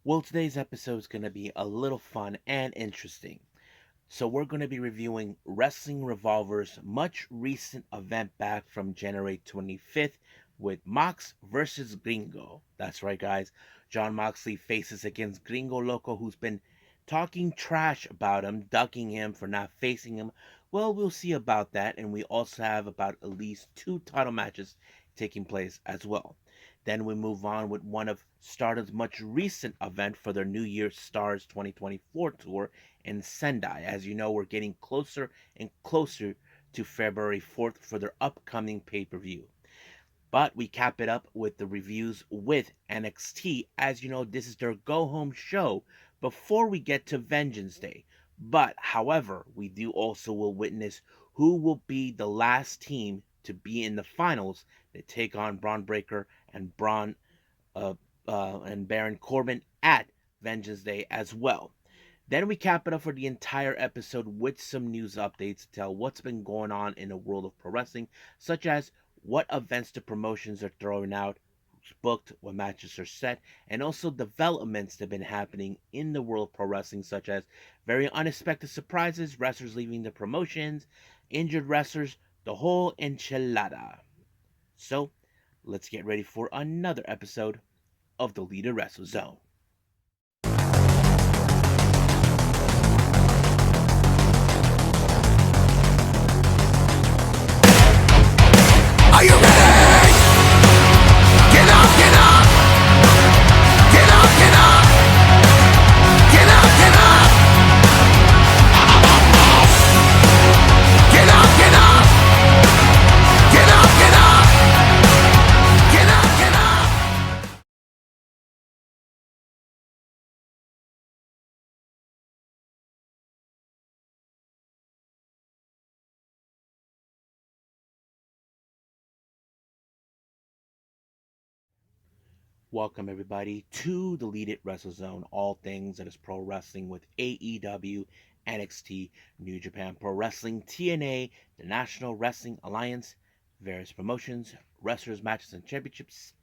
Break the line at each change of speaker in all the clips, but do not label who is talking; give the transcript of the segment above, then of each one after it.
Well, today's episode is going to be a little fun and interesting. So, we're going to be reviewing Wrestling Revolver's much recent event back from January 25th with Mox versus Gringo. That's right, guys. John Moxley faces against Gringo Loco, who's been talking trash about him, ducking him for not facing him. Well, we'll see about that. And we also have about at least two title matches taking place as well. Then we move on with one of Stardom's much recent event for their New Year's Stars 2024 tour in Sendai. As you know, we're getting closer and closer to February 4th for their upcoming pay-per-view. But we cap it up with the reviews with NXT. As you know, this is their go-home show before we get to Vengeance Day. But, however, we do also will witness who will be the last team to be in the finals that take on Braun Breaker and uh, and Baron Corbin at Vengeance Day as well. Then we cap it up for the entire episode with some news updates to tell what's been going on in the world of pro wrestling, such as what events the promotions are throwing out, who's booked, what matches are set, and also developments that have been happening in the world of pro wrestling, such as very unexpected surprises, wrestlers leaving the promotions, injured wrestlers, the whole enchilada. So, let's get ready for another episode of the Leader Wrestle Zone.
Are you ready? Get up, get up! Get up, get up! Get up, get up! Get up, get up! Get up, get up! Get up, get up!
Welcome everybody to the Lead It Wrestle Zone, all things that is pro wrestling with AEW, NXT, New Japan Pro Wrestling, TNA, the National Wrestling Alliance, various promotions, wrestlers, matches, and championships.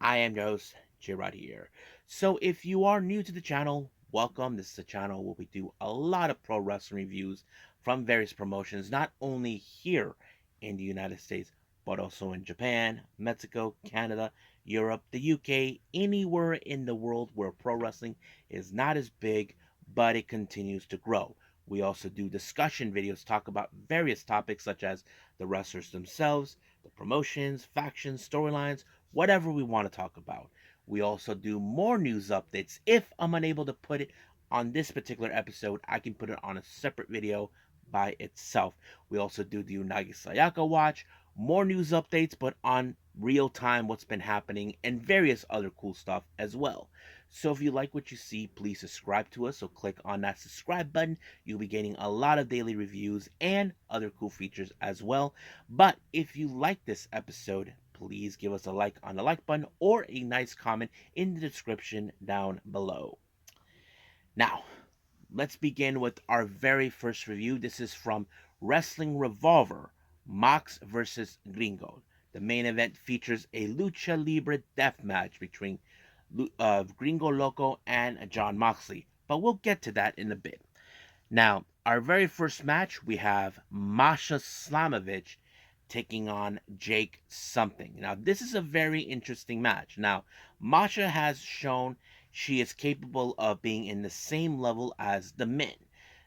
I am your host, J-Rod here. So if you are new to the channel, welcome. This is a channel where we do a lot of pro wrestling reviews from various promotions, not only here in the United States, but also in Japan, Mexico, Canada, Europe, the UK, anywhere in the world where pro wrestling is not as big, but it continues to grow. We also do discussion videos, talk about various topics such as the wrestlers themselves, the promotions, factions, storylines, whatever we want to talk about. We also do more news updates. If I'm unable to put it on this particular episode, I can put it on a separate video by itself. We also do the Unagi Sayaka watch, more news updates, but on real time, what's been happening, and various other cool stuff as well. So if you like what you see, please subscribe to us. So click on that subscribe button. You'll be getting a lot of daily reviews and other cool features as well. But if you like this episode, please give us a like on the like button or a nice comment in the description down below. Now, let's begin with our very first review. This is from Wrestling Revolver, Mox versus Gringo. The main event features a lucha libre death match between Gringo Loco and John Moxley, but we'll get to that in a bit. Now, our very first match, we have Masha Slamovich taking on Jake something. Now, this is a very interesting match. Now, Masha has shown she is capable of being in the same level as the men.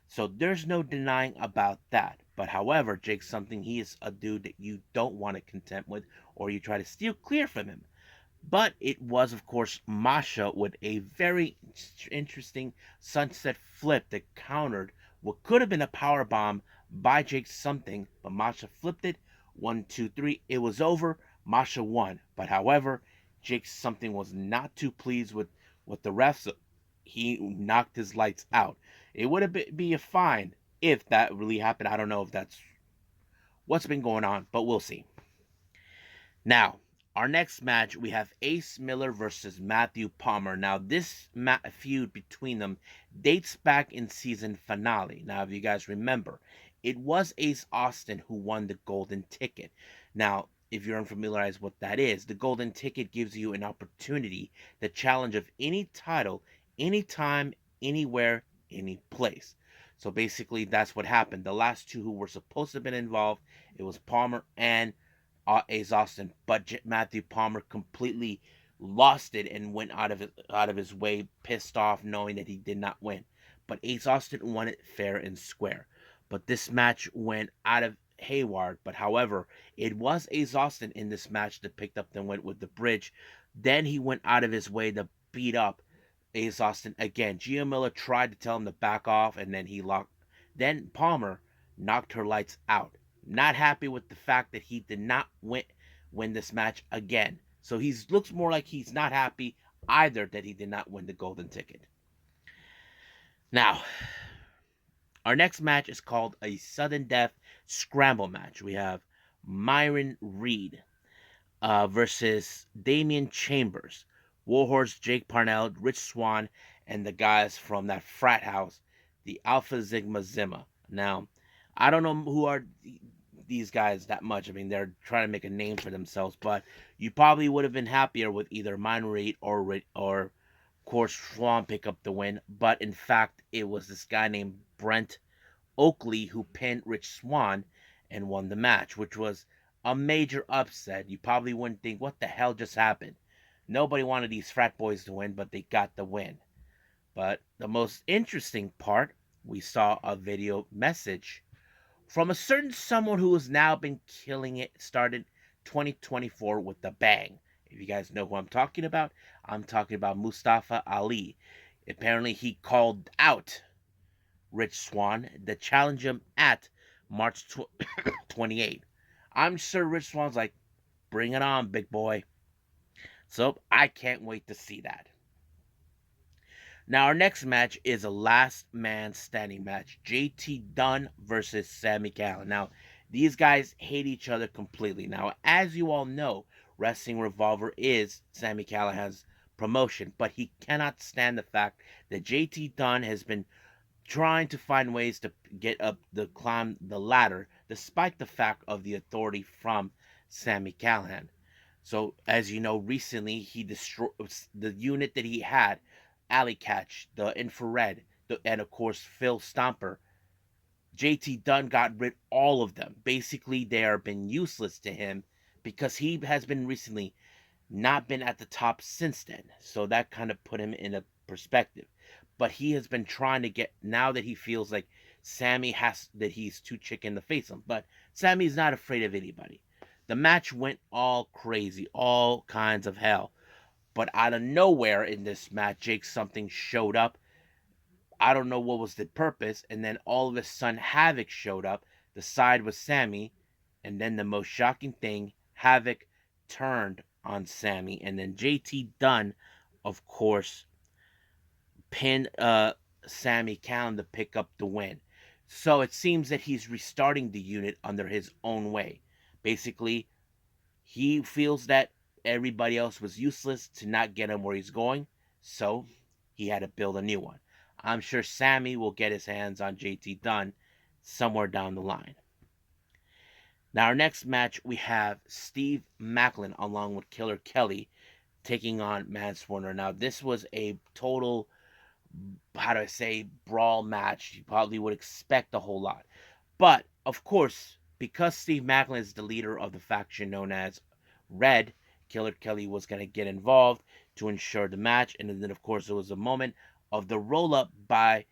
So there's no denying about that. But however, Jake something, he is a dude that you don't want to contend with or you try to steal clear from him. But it was, of course, Masha with a very interesting sunset flip that countered what could have been a power bomb by Jake something, but Masha flipped it. 1, 2, 3. It was over. Masha won. But however, Jake something was not too pleased with the refs. He knocked his lights out. It would have be a fine if that really happened. I don't know if that's what's been going on, but we'll see. Now, our next match, we have Ace Miller versus Matthew Palmer. Now, this feud between them dates back in season finale. Now, if you guys remember, it was Ace Austin who won the golden ticket. Now, if you're unfamiliar with what that is, the golden ticket gives you an opportunity to challenge of any title anytime, anywhere, any place. So basically, that's what happened. The last two who were supposed to have been involved, it was Palmer and Ace Austin, but Matthew Palmer completely lost it and went out of his way, pissed off, knowing that he did not win. But Ace Austin won it fair and square. But this match went out of haywire. But however, it was Ace Austin in this match that picked up and went with the bridge. Then he went out of his way to beat up Ace Austin again. Gia Miller tried to tell him to back off, and then he locked. Then Palmer knocked her lights out. Not happy with the fact that he did not win this match again. So he looks more like he's not happy either that he did not win the golden ticket. Now, our next match is called a sudden death scramble match. We have Myron Reed versus Damian Chambers, Warhorse, Jake Parnell, Rich Swann, and the guys from that frat house, the Alpha Sigma Zimma. Now, I don't know who are these guys that much. I mean, they're trying to make a name for themselves, but you probably would have been happier with either Myron Reed or of course Swann pick up the win. But in fact, it was this guy named Brent Oakley who pinned Rich Swann and won the match, which was a major upset. You probably wouldn't think, what the hell just happened? Nobody wanted these frat boys to win, but they got the win. But the most interesting part, we saw a video message from a certain someone who has now been killing it, started 2024 with the bang. If you guys know who I'm talking about Mustafa Ali. Apparently, he called out Rich Swann to challenge him at March 28. I'm sure Rich Swann's like, bring it on, big boy. So I can't wait to see that. Now, our next match is a last man standing match. JT Dunn versus Sami Callihan. Now, these guys hate each other completely. Now, as you all know, Wrestling Revolver is Sami Callihan's promotion, but he cannot stand the fact that JT Dunn has been trying to find ways to get up the climb the ladder, despite the fact of the authority from Sami Callihan. So, as you know, recently he destroyed the unit that he had, Alley Catch, the Infrared, and of course Phil Stomper. JT Dunn got rid of all of them. Basically, they are been useless to him because he has been recently not been at the top since then. So that kind of put him in a perspective. But he has been trying to get, now that he feels like Sammy has, that he's too chicken to face him. But Sammy's not afraid of anybody. The match went all crazy, all kinds of hell. But out of nowhere in this match, Jake something showed up. I don't know what was the purpose. And then all of a sudden, Havoc showed up. The side was Sammy. And then the most shocking thing, Havoc turned on Sammy. And then JT Dunn, of course, pinned Sammy Callihan to pick up the win. So it seems that he's restarting the unit under his own way. Basically, he feels that everybody else was useless to not get him where he's going, so he had to build a new one. I'm sure Sammy will get his hands on JT Dunn somewhere down the line. Now, our next match, we have Steve Maclin along with Killer Kelly taking on Mance Warner. Now, this was a total, how do I say, brawl match. You probably would expect a whole lot. But, of course, because Steve Maclin is the leader of the faction known as Red, Killer Kelly was going to get involved to ensure the match. And then, of course, there was a moment of the roll up by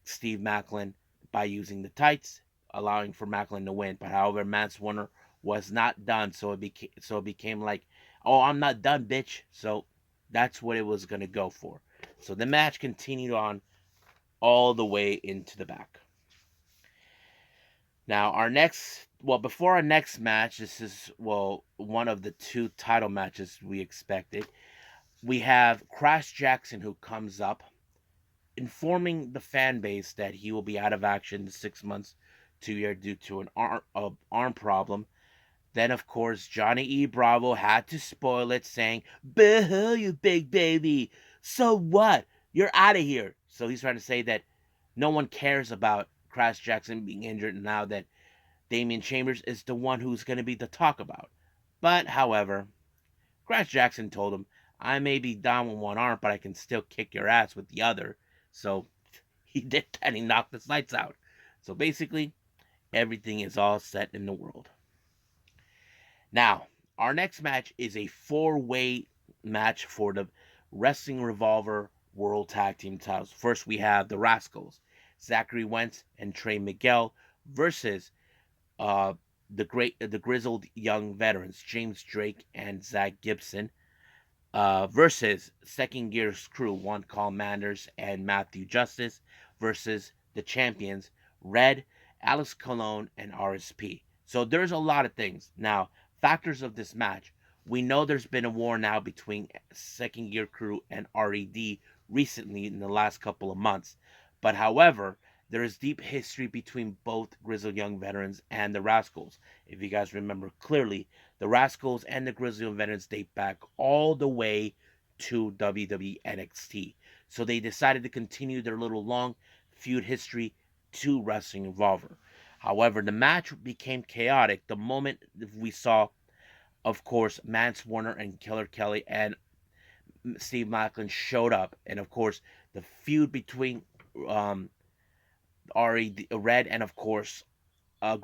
Steve Maclin by using the tights, allowing for Maclin to win. But however, Mance Warner was not done, so it became like, oh, I'm not done, bitch. So that's what it was going to go for. So the match continued on all the way into the back. Now, before our next match, this is, one of the two title matches we expected. We have Crash Jackson who comes up, informing the fan base that he will be out of action 6 months to a year due to an arm problem. Then, of course, Johnny E. Bravo had to spoil it, saying, "Boo-hoo, you big baby. So what? You're out of here." So he's trying to say that no one cares about Crash Jackson being injured now that Damian Chambers is the one who's going to be the talk about. But, however, Crash Jackson told him, I may be down with one arm, but I can still kick your ass with the other. So he did that and he knocked the lights out. So basically, everything is all set in the world. Now, our next match is a four-way match for the Wrestling Revolver World Tag Team titles. First, we have the Rascals, Zachary Wentz and Trey Miguel versus uh, the grizzled young veterans, James Drake and Zach Gibson, versus Second Gear's crew, one called Manders and Matthew Justice, versus the champions, Red, Alex Colon, and RSP. So there's a lot of things. Now, factors of this match. We know there's been a war now between Second Gear Crew and RED recently in the last couple of months. But however, there is deep history between both Grizzled Young Veterans and the Rascals. If you guys remember clearly, the Rascals and the Grizzled Young Veterans date back all the way to WWE NXT. So they decided to continue their little long feud history to Wrestling Revolver. However, the match became chaotic the moment we saw, of course, Mance Warner and Killer Kelly and Steve Macklin showed up. And of course, the feud between um, Red and, of course, a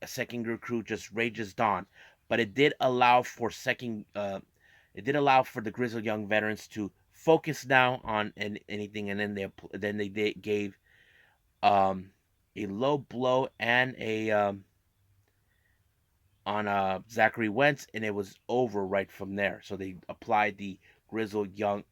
Second Gear Crew just rages on. But it did allow for the Grizzled Young Veterans to focus now on anything, and then they gave um, a low blow and a on Zachary Wentz, and it was over right from there. So they applied the Grizzled Young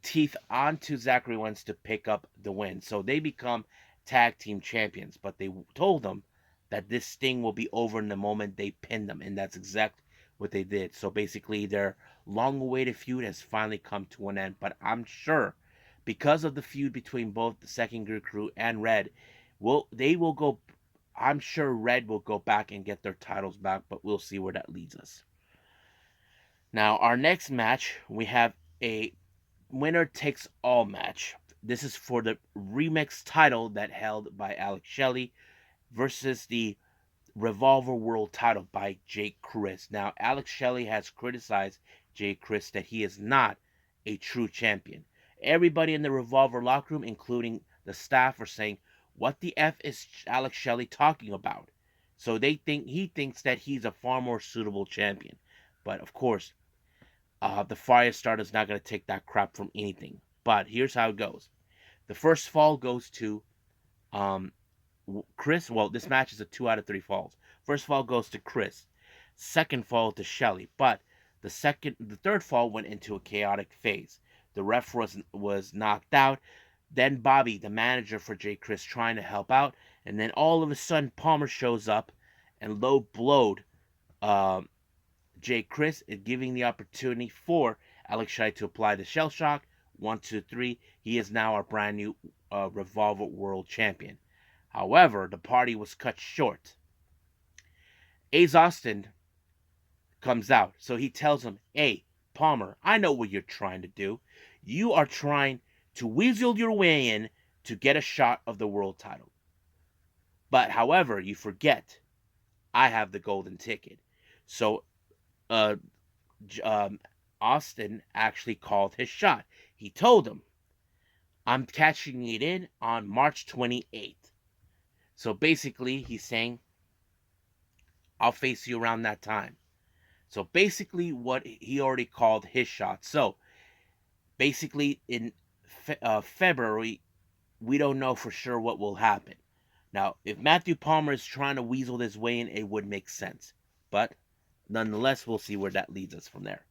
teeth onto Zachary Wentz to pick up the win. So they become tag team champions, but they told them that this sting will be over in the moment they pin them, and that's exactly what they did. So basically, their long-awaited feud has finally come to an end. But I'm sure, because of the feud between both the Second Gear Crew and Red, they will go. I'm sure Red will go back and get their titles back, but we'll see where that leads us. Now, our next match, we have a winner takes all match. This is for the remix title that held by Alex Shelley versus the Revolver World title by Jake Chris. Now, Alex Shelley has criticized Jake Chris that he is not a true champion. Everybody in the Revolver locker room, including the staff, are saying, "What the F is Alex Shelley talking about?" So he thinks that he's a far more suitable champion. But of course, the Firestarter is not going to take that crap from anything. But here's how it goes: the first fall goes to um, Chris. Well, this match is a 2 out of 3 falls. First fall goes to Chris. Second fall to Shelley. But the third fall went into a chaotic phase. The ref was knocked out. Then Bobby, the manager for Jay Chris, trying to help out, and then all of a sudden Palmer shows up and low blowed uh, Jay Chris, is giving the opportunity for Alex Shelley to apply the shell shock. 1, 2, 3. He is now our brand new Revolver World Champion. However, the party was cut short. Ace Austin comes out, so he tells him, "Hey, Palmer, I know what you're trying to do. You are trying to weasel your way in to get a shot of the world title. But however, you forget I have the golden ticket." So uh, Austin actually called his shot. He told him, "I'm catching it in on March 28th." So basically, he's saying, "I'll face you around that time." So basically, what he already called his shot. So basically, in February, we don't know for sure what will happen. Now, if Matthew Palmer is trying to weasel his way in, it would make sense. But nonetheless, we'll see where that leads us from there.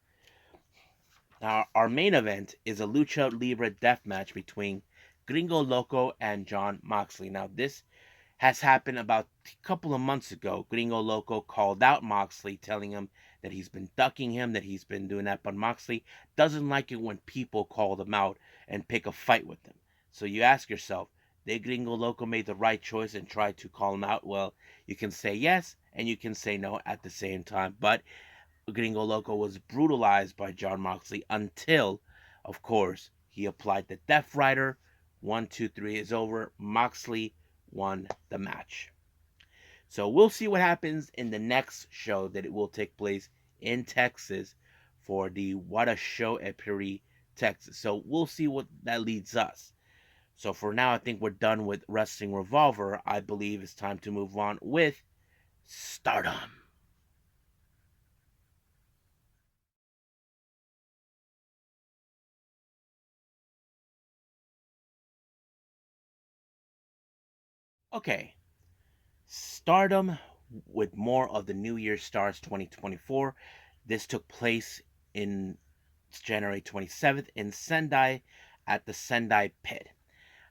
Now, our main event is a Lucha Libre death match between Gringo Loco and Jon Moxley. Now, this has happened about a couple of months ago. Gringo Loco called out Moxley, telling him that he's been ducking him, that he's been doing that, but Moxley doesn't like it when people call them out and pick a fight with them. So you ask yourself, did Gringo Loco make the right choice and try to call him out? Well, you can say yes and you can say no at the same time, but Gringo Loco was brutalized by Jon Moxley until, of course, he applied the Death Rider. 1, 2, 3 is over. Moxley won the match. So we'll see what happens in the next show that it will take place in Texas for the What a Show at Perry, Texas. So we'll see what that leads us. So for now, I think we're done with Wrestling Revolver. I believe it's time to move on with Stardom. Okay, Stardom with more of the New Year Stars 2024. This took place in January 27th in Sendai at the Sendai Pit.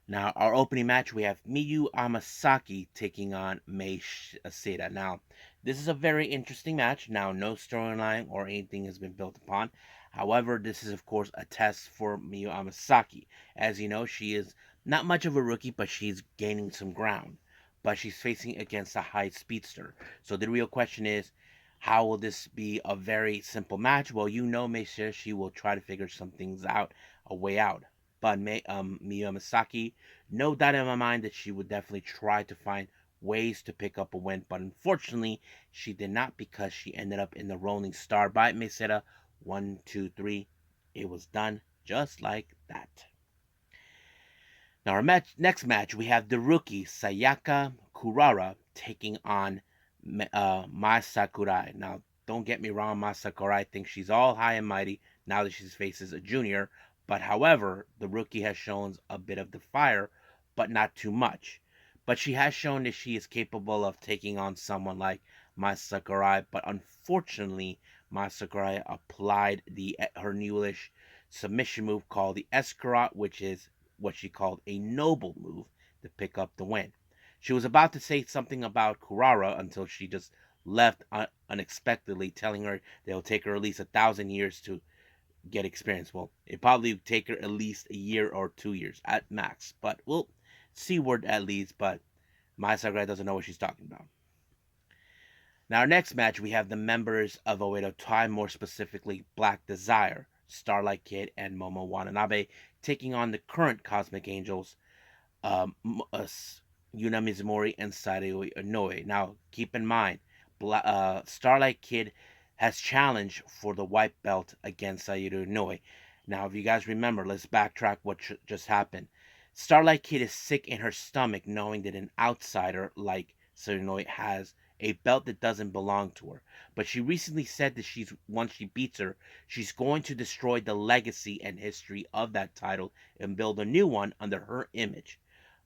Now, our opening match, we have Miyu Amasaki taking on Mei Aseda. Now, this is a very interesting match. Now, no storyline or anything has been built upon. However, this is, of course, a test for Miyu Amasaki. As you know, she is not much of a rookie, but she's gaining some ground. But she's facing against a high speedster. So the real question is, how will this be a very simple match? Well, you know, Mei she will try to figure some things out, a way out. But Miyu Amasaki, no doubt in my mind that she would definitely try to find ways to pick up a win, but unfortunately, she did not because she ended up in the Rolling Star by Meseta. 1, 2, 3. It was done just like that. Now, our next match, we have the rookie Sayaka Kurara taking on Mai Sakurai. Now, don't get me wrong, Mai Sakurai thinks she's all high and mighty now that she faces a junior. But however, the rookie has shown a bit of the fire, but not too much. But she has shown that she is capable of taking on someone like Mai Sakurai. But unfortunately, Mai Sakurai applied her newish submission move called the Escarot, which is what she called a noble move to pick up the win. She was about to say something about Kurara until she just left unexpectedly, telling her that it'll take her at least 1,000 years to get experience. Well, it probably would take her at least a year or 2 years at max, but we'll see where that leads. But Maya Sakurai doesn't know what she's talking about. Now, our next match, we have the members of Oedo Tai, more specifically Black Desire, Starlight Kid, and Momo Watanabe, taking on the current Cosmic Angels, Yuna Mizumori and Sairui Inoue. Now, keep in mind, Starlight Kid has challenged for the white belt against Sairui Inoue. Now, if you guys remember, let's backtrack what just happened. Starlight Kid is sick in her stomach knowing that an outsider like Sairui Inoue has a belt that doesn't belong to her. But she recently said that once she beats her, she's going to destroy the legacy and history of that title and build a new one under her image.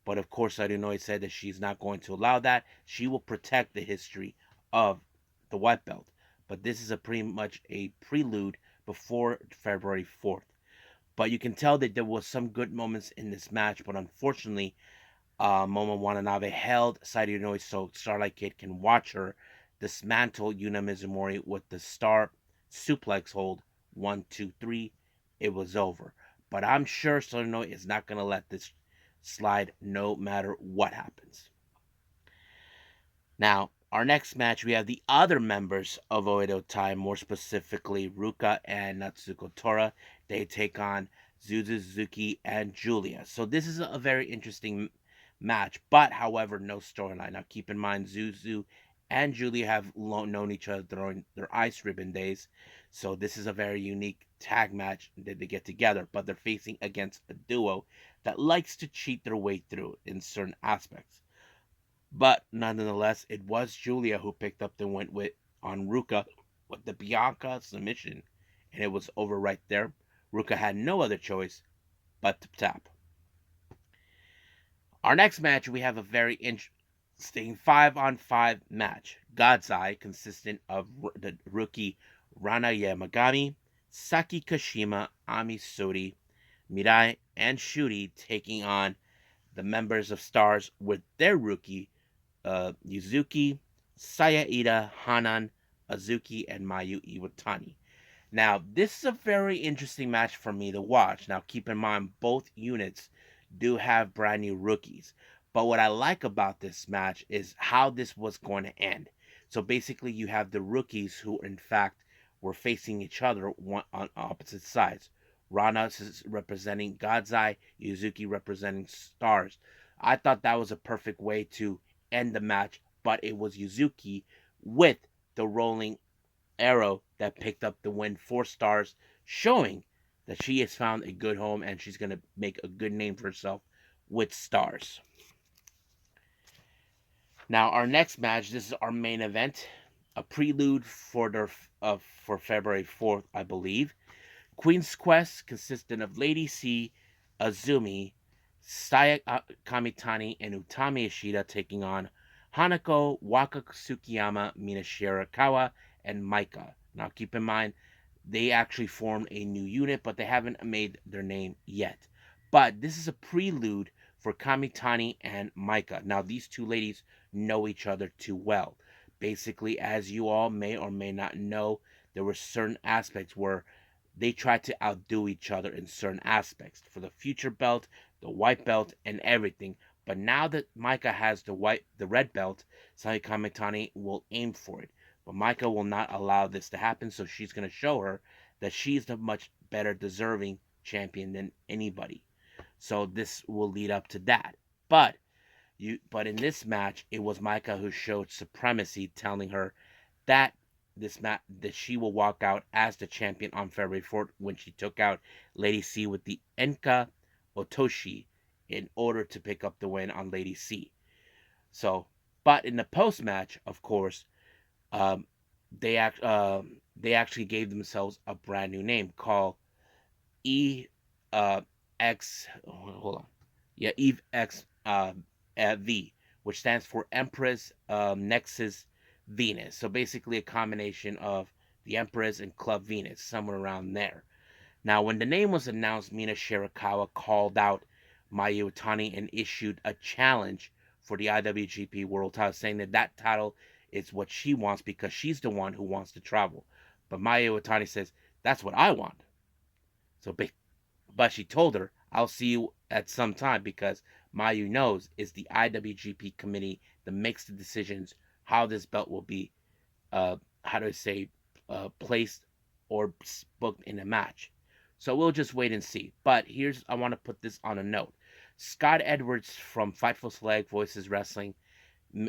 But of course, Inoue said that she's not going to allow that. She will protect the history of the white belt. But this is a pretty much a prelude before February 4th. But you can tell that there was some good moments in this match, but unfortunately, Momo Watanabe held Sairui Inoue so Starlight Kid can watch her dismantle Yuna Mizumori with the star suplex hold. 1, 2, 3. It was over. But I'm sure Sairui Inoue is not going to let this slide no matter what happens. Now, our next match, we have the other members of Oedo Tai, more specifically Ruka and Natsuko Tora. They take on Suzuki and Julia. So this is a very interesting match, but however, no storyline. Now, keep in mind, Zuzu and Julia have known each other during their Ice Ribbon days, so this is a very unique tag match that they get together, but they're facing against a duo that likes to cheat their way through in certain aspects. But nonetheless, it was Julia who picked up the win with on Ruka with the Bianca submission, and it was over right there. Ruka had no other choice but to tap. Our next match, we have a very interesting 5-on-5 match. God's Eye, consistent of the rookie Rana Yamagami, Saki Kashima, Ami Sori, Mirai, and Shuri taking on the members of Stars with their rookie Yuzuki, Saya Ida, Hanan, Azuki, and Mayu Iwatani. Now, this is a very interesting match for me to watch. Now, keep in mind, both units do have brand new rookies. But what I like about this match is how this was going to end. So basically, you have the rookies who, in fact, were facing each other on opposite sides. Rana is representing God's Eye, Yuzuki representing Stars. I thought that was a perfect way to end the match, but it was Yuzuki with the rolling arrow that picked up the win, 4 stars, showing that she has found a good home and she's going to make a good name for herself with stars. Now, our next match, this is our main event, a prelude for February 4th, I believe. Queen's Quest consisted of Lady C, Azumi, Saya Kamitani, and Utami Ishida taking on Hanako, Waka Tsukiyama, Mina Shirakawa, and Maika. Now, keep in mind, they actually formed a new unit, but they haven't made their name yet. But this is a prelude for Kamitani and Maika. Now, these two ladies know each other too well. Basically, as you all may or may not know, there were certain aspects where they tried to outdo each other in certain aspects for the future belt, the white belt, and everything. But now that Maika has the red belt, Sai Kamitani will aim for it. But Maika will not allow this to happen, so she's going to show her that she's the much better deserving champion than anybody. So this will lead up to that. But in this match, it was Maika who showed supremacy, telling her that that she will walk out as the champion on February 4th when she took out Lady C with the Enka Otoshi in order to pick up the win on Lady C. So, but in the post match, of course, um, they actually gave themselves a brand new name called E X. Hold on, yeah, Eve X V, which stands for Empress Nexus Venus. So basically, a combination of the Empress and Club Venus, somewhere around there. Now, when the name was announced, Mina Shirakawa called out Mayu Iwatani and issued a challenge for the IWGP World Title, saying that that title is what she wants because she's the one who wants to travel. But Mayu Iwatani says, that's what I want. So, but she told her, I'll see you at some time because Mayu knows it's the IWGP committee that makes the decisions how this belt will be, how do I say, placed or booked in a match. So we'll just wait and see. But I want to put this on a note. Scott Edwards from Fightful Select Voices Wrestling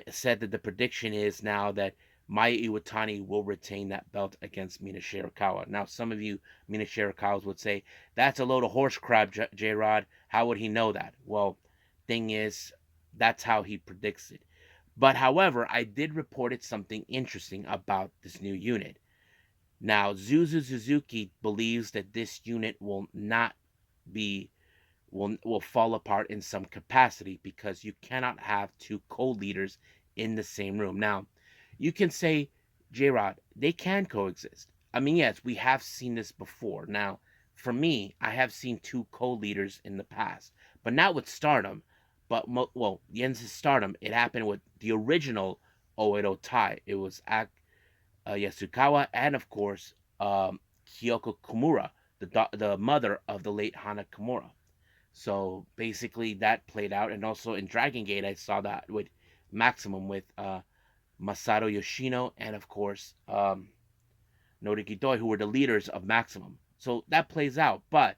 said that the prediction is now that Maya Iwatani will retain that belt against Mina Shirakawa. Now, some of you Mina Shirakawas would say, that's a load of horse crap, J-Rod. How would he know that? Well, thing is, that's how he predicts it. But however, I did report it something interesting about this new unit. Now, Zuzu Suzuki believes that this unit will not be will fall apart in some capacity because you cannot have two co-leaders in the same room. Now, you can say, J-Rod, they can coexist. I mean, yes, we have seen this before. Now, for me, I have seen two co-leaders in the past, but not with Stardom. But well, Jens' Stardom, it happened with the original Oedo Tai. It was Yasukawa and of course Kyoko Kimura, the mother of the late Hana Kimura. So basically, that played out, and also in Dragon Gate, I saw that with Maximum with Masato Yoshino and of course Noriki Doi, who were the leaders of Maximum. So that plays out, but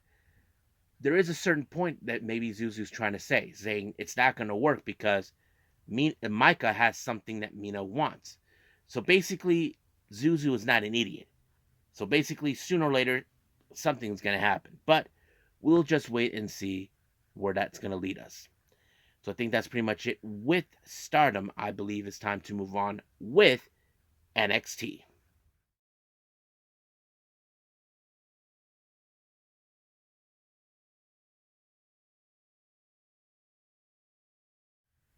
there is a certain point that maybe Zuzu's trying to say, saying it's not going to work because Micah has something that Mina wants. So basically, Zuzu is not an idiot. So basically, sooner or later, something's going to happen. But we'll just wait and see where that's going to lead us. So I think that's pretty much it with Stardom. I believe it's time to move on with NXT.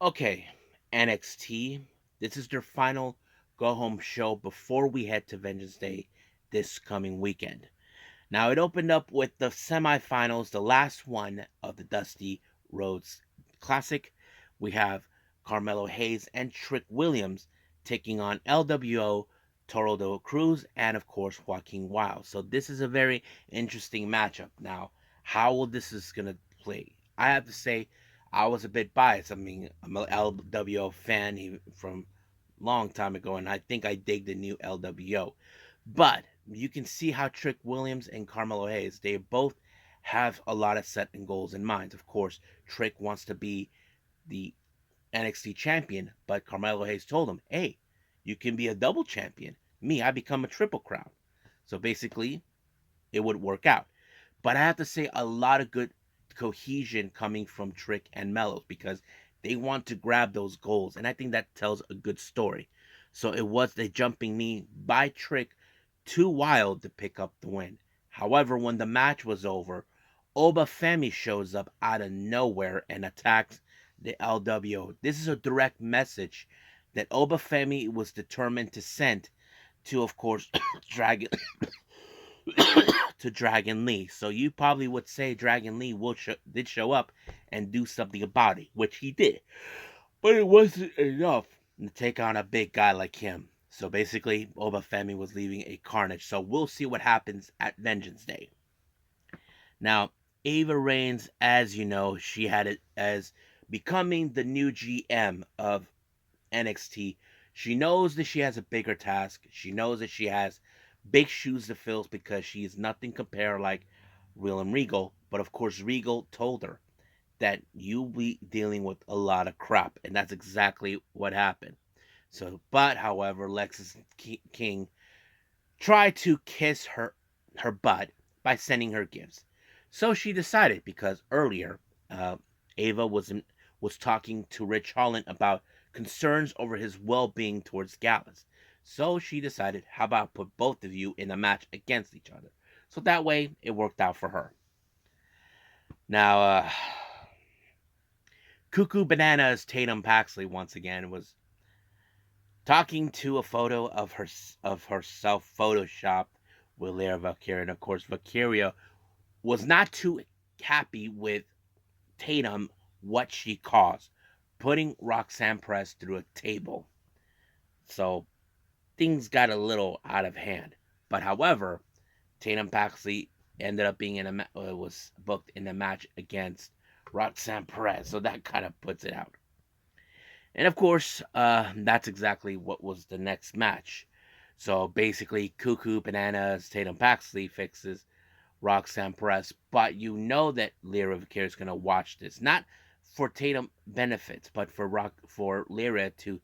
Okay, NXT. This is their final go home show before we head to Vengeance Day this coming weekend. Now, it opened up with the semifinals, the last one of the Dusty Rhodes Classic. We have Carmelo Hayes and Trick Williams taking on LWO, Toro Del Cruz, and of course Joaquin Wild. So this is a very interesting matchup. Now, how will this is gonna play? I have to say, I was a bit biased. I mean, I'm an LWO fan from long time ago, and I think I dig the new LWO. But you can see how Trick Williams and Carmelo Hayes, they both have a lot of set and goals in mind. Of course, Trick wants to be the NXT champion, but Carmelo Hayes told him, hey, you can be a double champion. Me, I become a triple crown. So basically, it would work out. But I have to say, a lot of good cohesion coming from Trick and Mellows because they want to grab those goals, and I think that tells a good story. So it was the jumping knee by Trick too wild to pick up the win. However, when the match was over, Obafemi shows up out of nowhere and attacks the LWO. This is a direct message that Obafemi was determined to send to, of course, Dragon to Dragon Lee. So you probably would say Dragon Lee did show up and do something about it, which he did. But it wasn't enough to take on a big guy like him. So basically, Obafemi was leaving a carnage. So we'll see what happens at Vengeance Day. Now, Ava Reigns, as you know, she had it as becoming the new GM of NXT. She knows that she has a bigger task. She knows that she has big shoes to fill because she is nothing compared like Real and Regal. But of course, Regal told her that you'll be dealing with a lot of crap, and that's exactly what happened. So, but however, Lexis King tried to kiss her butt by sending her gifts. So she decided because earlier Ava was talking to Rich Holland about concerns over his well-being towards Gallus. So she decided, how about put both of you in a match against each other? So that way it worked out for her. Now, Cuckoo Bananas Tatum Paxley once again was talking to a photo of herself photoshopped with Lyra Valkyria, and of course Valkyria was not too happy with Tatum what she caused, putting Roxanne Perez through a table. So things got a little out of hand. But however, Tatum Paxley ended up being was booked in a match against Roxanne Perez, so that kind of puts it out. And of course, that's exactly what was the next match. So basically, Cuckoo Bananas Tatum Paxley fixes Roxanne Perez, but you know that Lyra Valkyria is going to watch this, not for Tatum benefits, but for Lyra to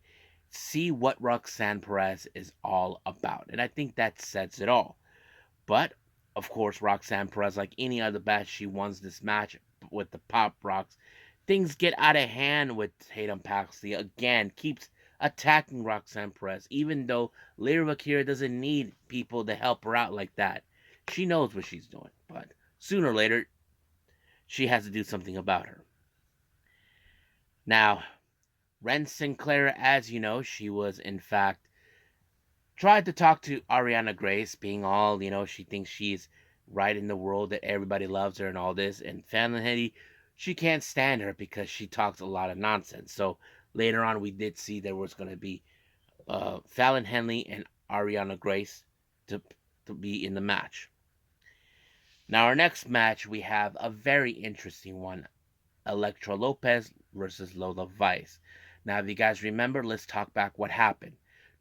see what Roxanne Perez is all about, and I think that sets it all. But of course, Roxanne Perez, like any other match, she wins this match with the Pop Rocks. Things get out of hand with Tatum Paxley again, keeps attacking Roxanne Perez, even though Lyra Valkyria doesn't need people to help her out like that. She knows what she's doing, but sooner or later, she has to do something about her. Now, Ren Sinclair, as you know, she was in fact tried to talk to Ariana Grace, being all, she thinks she's right in the world, that everybody loves her and all this. And Fallon Henley, she can't stand her because she talks a lot of nonsense. So later on, we did see there was going to be Fallon Henley and Ariana Grace to, to be in the match. Now, our next match, we have a very interesting one. Elektra Lopez versus Lola Vice. Now, if you guys remember, let's talk back what happened.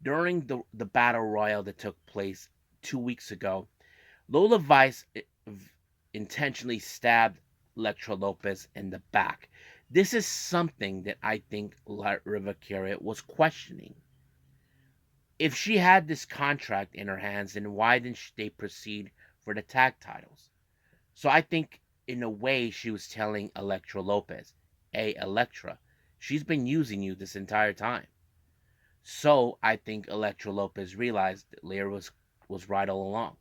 During the battle royal that took place 2 weeks ago, Lola Vice intentionally stabbed Elektra Lopez in the back. This is something that I think Rivacaria was questioning. If she had this contract in her hands, then why didn't they proceed for the tag titles? So I think in a way she was telling Elektra Lopez, hey Elektra, she's been using you this entire time. So I think Elektra Lopez realized that Lyra was right all along.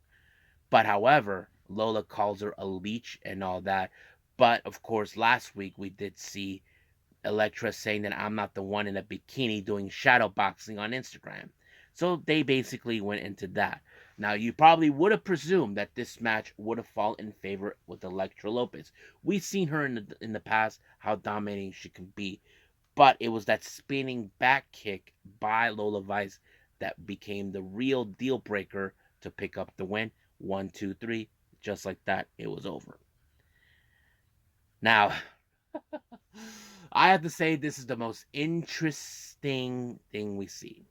But however, Lola calls her a leech and all that. But of course, last week we did see Elektra saying that I'm not the one in a bikini doing shadow boxing on Instagram. So they basically went into that. Now you probably would have presumed that this match would have fallen in favor with Elektra Lopez. We've seen her in the past how dominating she can be, but it was that spinning back kick by Lola Vice that became the real deal breaker to pick up the win. 1, 2, 3, just like that, it was over. Now, I have to say this is the most interesting thing we see.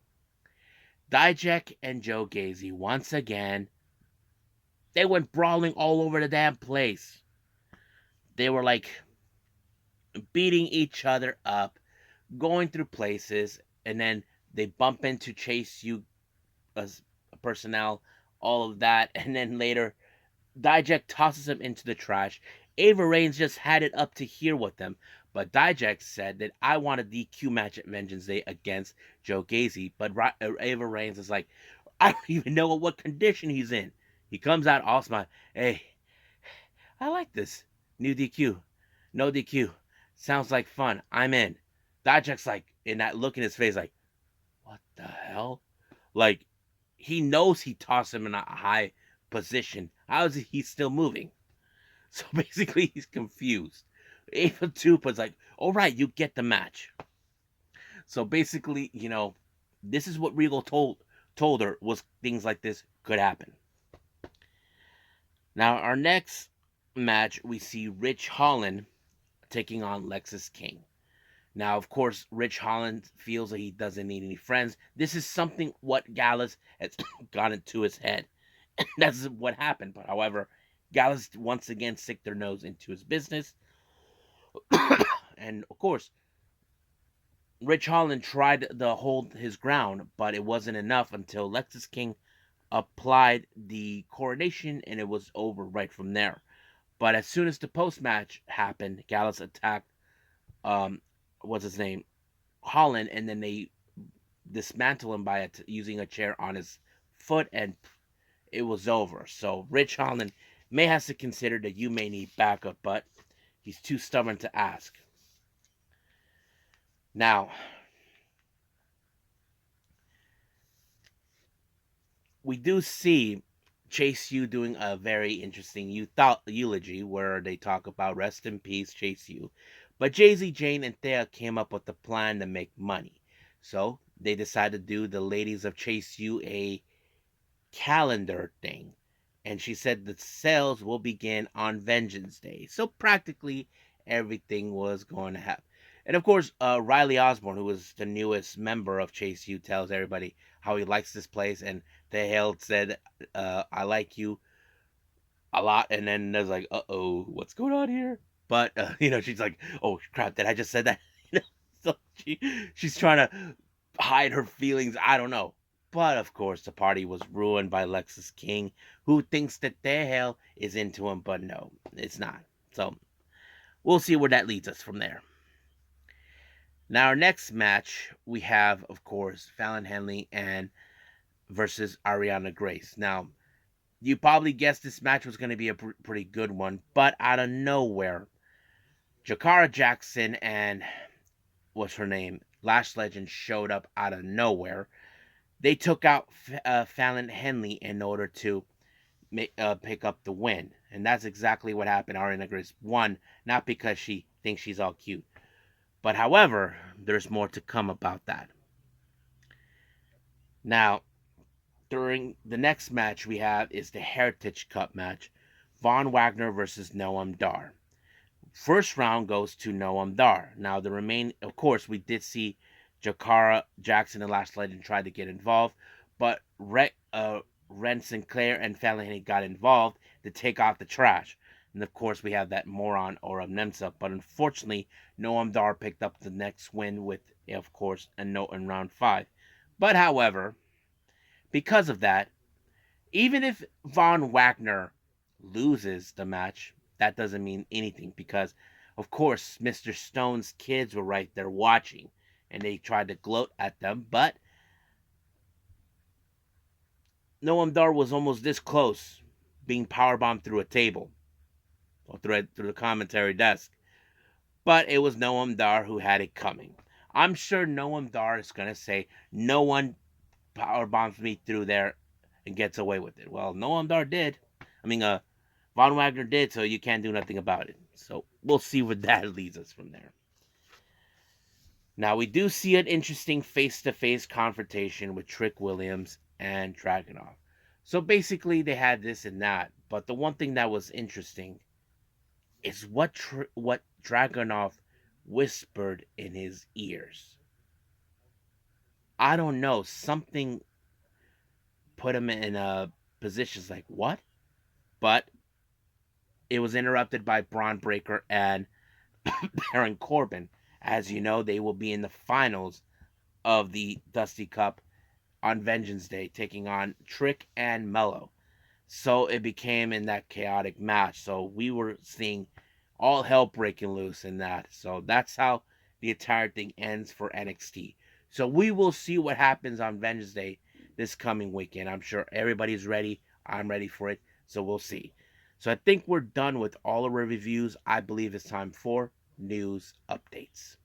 Dijak and Joe Gacy, once again, they went brawling all over the damn place. They were like beating each other up, going through places, and then they bump into Chase U personnel all of that, and then later Dijak tosses him into the trash. Ava Reigns just had it up to here with them, but Dijak said that I want a DQ match at Vengeance Day against Joe Gacy, but Ava Reigns is like, I don't even know what condition he's in. He comes out all smart. Hey, I like this. New DQ. No DQ. Sounds like fun. I'm in. Dijak's like, in that look in his face, like, what the hell? Like, he knows he tossed him in a high position. How is he still moving? So basically, he's confused. Ava Tupa's like, all right, you get the match. So basically, this is what Regal told her was things like this could happen. Now, our next match, we see Rich Holland taking on Lexus King. Now, of course, Rich Holland feels that he doesn't need any friends. This is something what Gallus has got into his head. That's what happened. But however, Gallus once again stick their nose into his business. And of course, Rich Holland tried to hold his ground, but it wasn't enough until Lexus King applied the coronation and it was over right from there. But as soon as the post match happened, Gallus attacked what's his name? Holland, and then they dismantle him by using a chair on his foot, and it was over. So Rich Holland may have to consider that you may need backup, but he's too stubborn to ask. Now, we do see Chase U doing a very interesting eulogy where they talk about rest in peace, Chase U. But Jay Z, Jane, and Thea came up with a plan to make money. So they decided to do the ladies of Chase U a calendar thing. And she said the sales will begin on Vengeance Day. So practically everything was going to happen. And of course, Riley Osborne, who was the newest member of Chase U, tells everybody how he likes this place. And the Hale said, I like you a lot. And then there's like, uh-oh, what's going on here? But, she's like, oh, crap, did I just said that? So she's trying to hide her feelings. I don't know. But of course, the party was ruined by Lexus King, who thinks that their hell is into him, but no, it's not. So we'll see where that leads us from there. Now, our next match, we have, of course, Fallon Henley and versus Ariana Grace. Now, you probably guessed this match was going to be a pretty good one, but out of nowhere, Jakara Jackson and what's her name, Lash Legend showed up out of nowhere. They took out Fallon Henley in order to pick up the win. And that's exactly what happened. Ariana Grace won, not because she thinks she's all cute. But however, there's more to come about that. Now, during the next match we have is the Heritage Cup match. Von Wagner versus Noam Dar. First round goes to Noam Dar. Now, of course, we did see Jakara Jackson and Lash Legend try to get involved, but Ren Sinclair and Fallon Henley got involved to take out the trash. And of course, we have that moron Orem Nemsa. But unfortunately, Noam Dar picked up the next win with, of course, a note in round 5. But however, because of that, even if Von Wagner loses the match, that doesn't mean anything because, of course, Mr. Stone's kids were right there watching and they tried to gloat at them, but Noam Dar was almost this close being powerbombed through a table or through the commentary desk. But it was Noam Dar who had it coming. I'm sure Noam Dar is going to say, no one powerbombs me through there and gets away with it. Well, Noam Dar did. Von Wagner did, so you can't do nothing about it. So we'll see where that leads us from there. Now, we do see an interesting face-to-face confrontation with Trick Williams and Dragunov. So basically, they had this and that. But the one thing that was interesting is what Dragunov whispered in his ears. I don't know. Something put him in a position like, what? But it was interrupted by Braun Breaker and Baron Corbin. As you know, they will be in the finals of the Dusty Cup on Vengeance Day, taking on Trick and Mello. So it became in that chaotic match. So we were seeing all hell breaking loose in that. So that's how the entire thing ends for NXT. So we will see what happens on Vengeance Day this coming weekend. I'm sure everybody's ready. I'm ready for it. So we'll see. So I think we're done with all of our reviews. I believe it's time for news updates.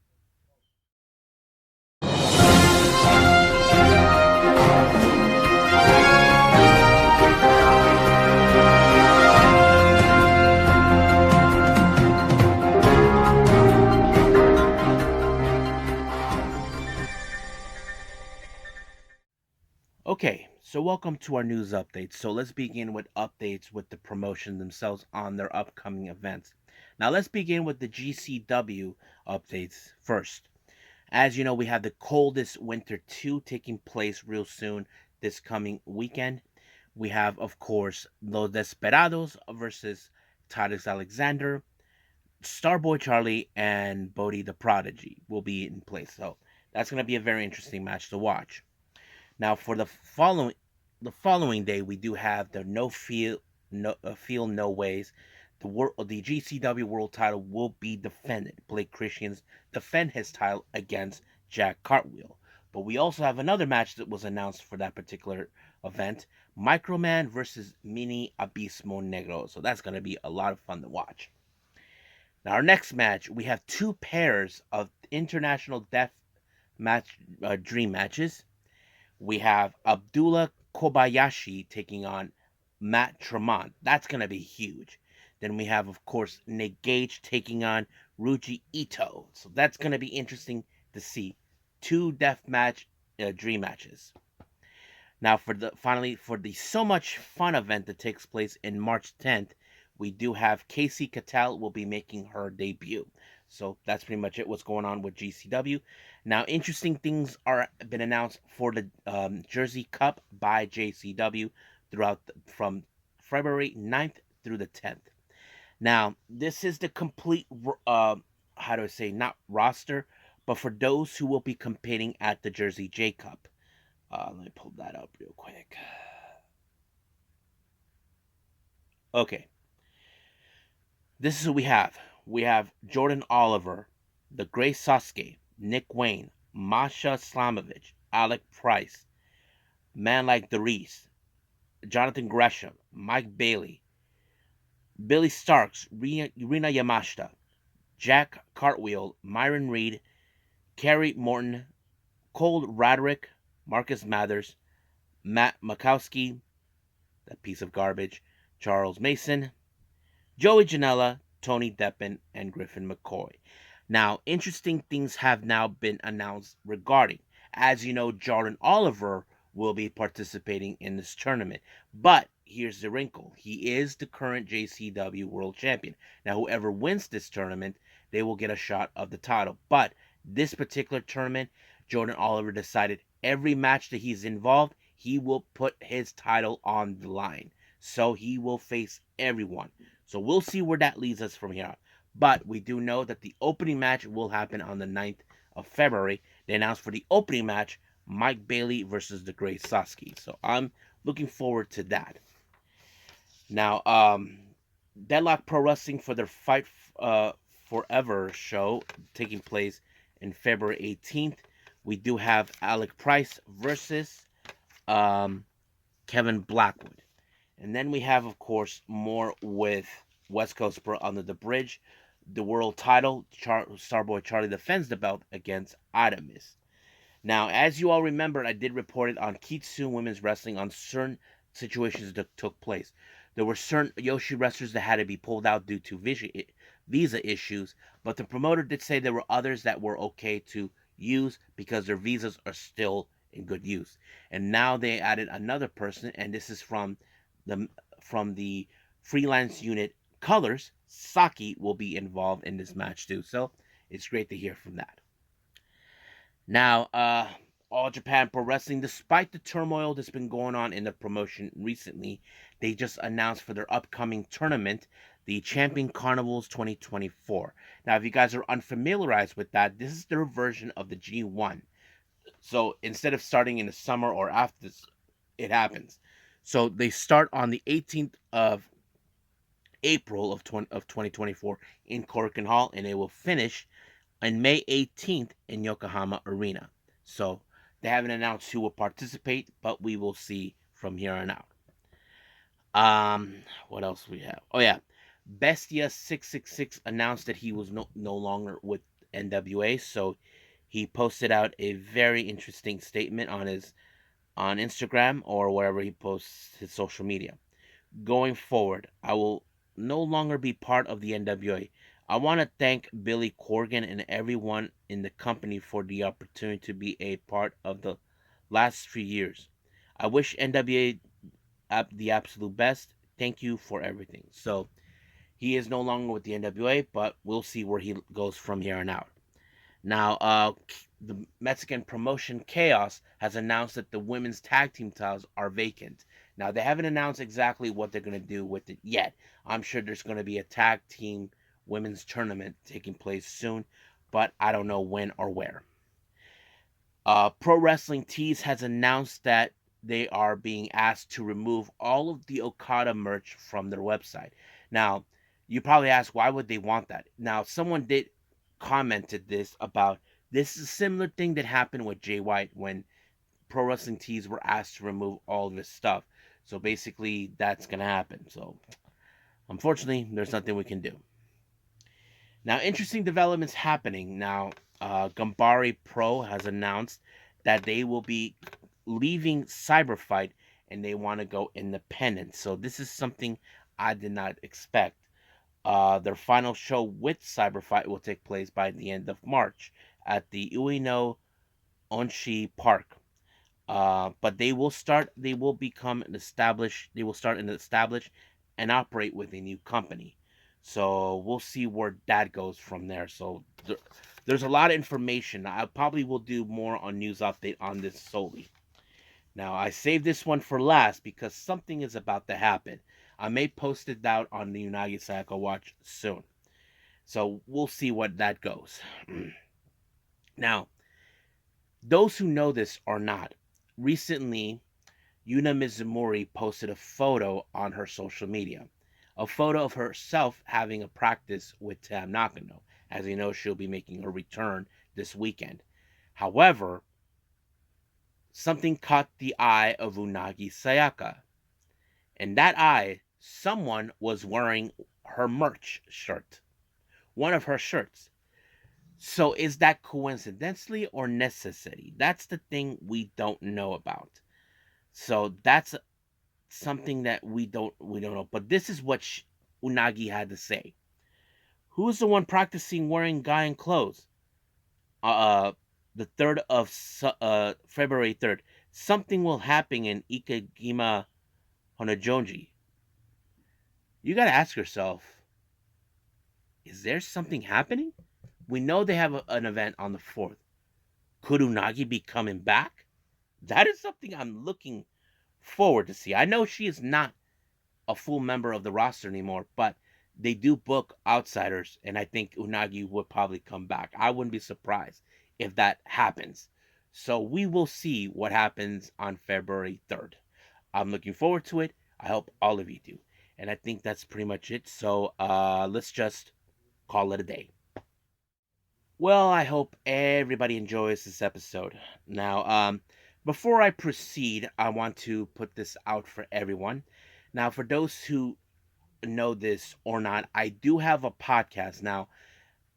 Okay, so welcome to our news updates. So let's begin with updates with the promotion themselves on their upcoming events. Now let's begin with the GCW updates first. As you know, we have the Coldest Winter 2 taking place real soon this coming weekend. We have, of course, Los Desperados versus Titus Alexander. Starboy Charlie and Bodie the Prodigy will be in place. So that's going to be a very interesting match to watch. Now, for the following day, we do have the no ways. The GCW World Title will be defended. Blake Christian's defend his title against Jack Cartwheel. But we also have another match that was announced for that particular event: Microman versus Mini Abismo Negro. So that's going to be a lot of fun to watch. Now, our next match, we have two pairs of international death match dream matches. We have Abdullah Kobayashi taking on Matt Tremont. That's going to be huge. Then we have, of course, Nick Gage taking on Ruji Ito. So that's going to be interesting to see. Two death match dream matches. Now, for the So Much Fun event that takes place in March 10th, we do have Casey Cattell will be making her debut. So that's pretty much it. What's going on with GCW? Now, interesting things are been announced for the Jersey Cup by JCW from February 9th through the 10th. Now, this is the complete how do I say, not roster, but for those who will be competing at the Jersey J Cup. Let me pull that up real quick. Okay, this is who we have. We have Jordan Oliver, the Gray Sasuke, Nick Wayne, Masha Slamovich, Alec Price, Man Like the Reese, Jonathan Gresham, Mike Bailey, Billy Starks, Rina Yamashita, Jack Cartwheel, Myron Reed, Kerry Morton, Cole Radrick, Marcus Mathers, Matt Makowski, that piece of garbage, Charles Mason, Joey Janela, Tony Deppen, and Griffin McCoy. Now, interesting things have now been announced regarding. As you know, Jordan Oliver will be participating in this tournament. But here's the wrinkle: he is the current JCW World Champion. Now, whoever wins this tournament, they will get a shot of the title. But this particular tournament, Jordan Oliver decided every match that he's involved, he will put his title on the line. So he will face everyone. So we'll see where that leads us from here. But we do know that the opening match will happen on the 9th of February. They announced for the opening match Mike Bailey versus the Great Sasuke. So I'm looking forward to that. Now, Deadlock Pro Wrestling for their Fight Forever show taking place in February 18th. We do have Alec Price versus Kevin Blackwood. And then we have, of course, more with West Coast Pro Under the Bridge. The world title, Starboy Charlie defends the belt against Adamis. Now, as you all remember, I did report it on Kitsu Women's Wrestling on certain situations that took place. There were certain Yoshi wrestlers that had to be pulled out due to visa issues, but the promoter did say there were others that were okay to use because their visas are still in good use. And now they added another person, and this is from the freelance unit Colors. Saki will be involved in this match too, so it's great to hear from that. Now, All Japan Pro Wrestling, despite the turmoil that's been going on in the promotion recently, they just announced for their upcoming tournament, the Champion Carnivals 2024. Now, if you guys are unfamiliarized with that, this is their version of the G1. So instead of starting in the summer or after this, it happens. So they start on the 18th of April of 2024 in Corkin Hall, and they will finish on May 18th in Yokohama Arena. So they haven't announced who will participate, but we will see from here on out. What else we have? Oh yeah, Bestia 666 announced that he was no longer with NWA. So he posted out a very interesting statement on Instagram or wherever he posts his social media. Going forward, I will no longer be part of the NWA. I want to thank Billy Corgan and everyone in the company for the opportunity to be a part of the last 3 years. I wish NWA the absolute best. Thank you for everything. So he is no longer with the NWA, but we'll see where he goes from here on out. Now, the Mexican promotion Chaos has announced that the women's tag team titles are vacant. Now, they haven't announced exactly what they're going to do with it yet. I'm sure there's going to be a tag team women's tournament taking place soon, but I don't know when or where. Pro Wrestling Tees has announced that they are being asked to remove all of the Okada merch from their website. Now, you probably ask why would they want that? Now, someone did commented this about this is a similar thing that happened with Jay White when Pro Wrestling Tees were asked to remove all of this stuff. So basically, that's gonna happen. So unfortunately, there's nothing we can do. Now, interesting developments happening. Now, Gambari Pro has announced that they will be leaving Cyberfight and they want to go independent. So, this is something I did not expect. Their final show with Cyberfight will take place by the end of March at the Ueno Onshi Park. But they will start. They will become an established. They will start and establish and operate with a new company. So we'll see where that goes from there. So there's a lot of information. I probably will do more on news update on this solely. Now I saved this one for last because something is about to happen. I may post it out on the Unagi Sayaka Watch soon. So we'll see what that goes. Now, those who know this or not, recently Yuna Mizumori posted a photo on her social media. A photo of herself having a practice with Tam Nakano. As you know, she'll be making her return this weekend. However, something caught the eye of Unagi Sayaka. And that eye, someone was wearing her merch shirt. One of her shirts. So is that coincidentally or necessity? That's the thing we don't know about. So that's something that we don't know. But this is what Unagi had to say. Who's the one practicing wearing guy clothes? Uh, the February 3rd. Something will happen in Ikegima Honojonji. You gotta ask yourself, is there something happening? We know they have an event on the 4th. Could Unagi be coming back? That is something I'm looking forward to see. I know she is not a full member of the roster anymore, but they do book outsiders, and I think Unagi would probably come back. I wouldn't be surprised if that happens. So we will see what happens on February 3rd. I'm looking forward to it. I hope all of you do. And I think that's pretty much it. So let's just call it a day. Well, I hope everybody enjoys this episode. Now, before I proceed, I want to put this out for everyone. Now, for those who know this or not, I do have a podcast. Now,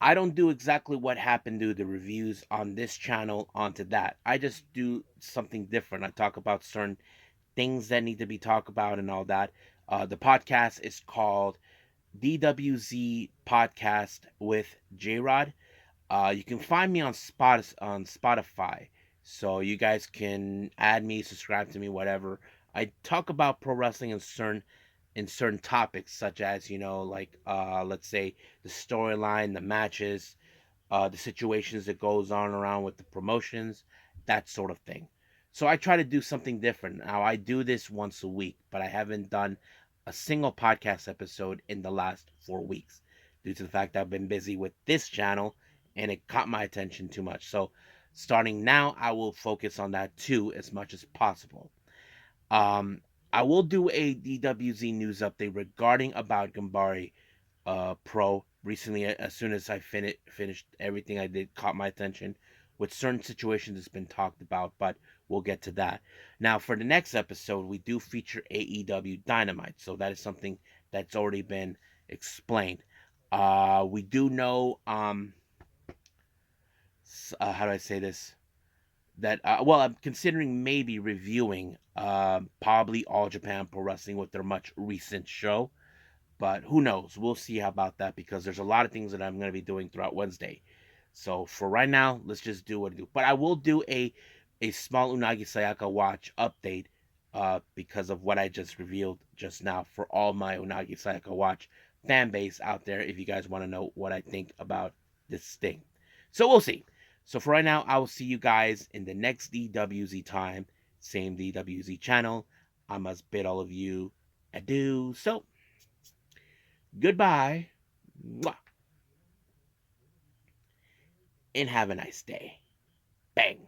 I don't do exactly what happened to the reviews on this channel onto that. I just do something different. I talk about certain things that need to be talked about and all that. The podcast is called DWZ Podcast with J Rod. You can find me on Spotify, so you guys can add me, subscribe to me, whatever. I talk about pro wrestling in certain topics, such as like let's say the storyline, the matches, the situations that goes on around with the promotions, that sort of thing. So I try to do something different. Now I do this once a week, but I haven't done a single podcast episode in the last 4 weeks due to the fact that I've been busy with this channel and it caught my attention too much. So Starting now, I will focus on that too as much as possible. Um, I will do a DWZ news update regarding about Gambari Pro recently. As soon as I finished everything I did, caught my attention with certain situations that's been talked about, but we'll get to that. Now, for the next episode, we do feature AEW Dynamite, so that is something that's already been explained. We do know, how do I say this? That well, I'm considering maybe reviewing probably All Japan Pro Wrestling with their much recent show. But who knows? We'll see about that because there's a lot of things that I'm going to be doing throughout Wednesday. So for right now, let's just do what I do. But I will do a small Unagi Sayaka watch update because of what I just revealed just now for all my Unagi Sayaka watch fan base out there. If you guys want to know what I think about this thing, so we'll see. So for right now, I will see you guys in the next DWZ time, same DWZ channel. I must bid all of you adieu. So goodbye, and have a nice day. Bang.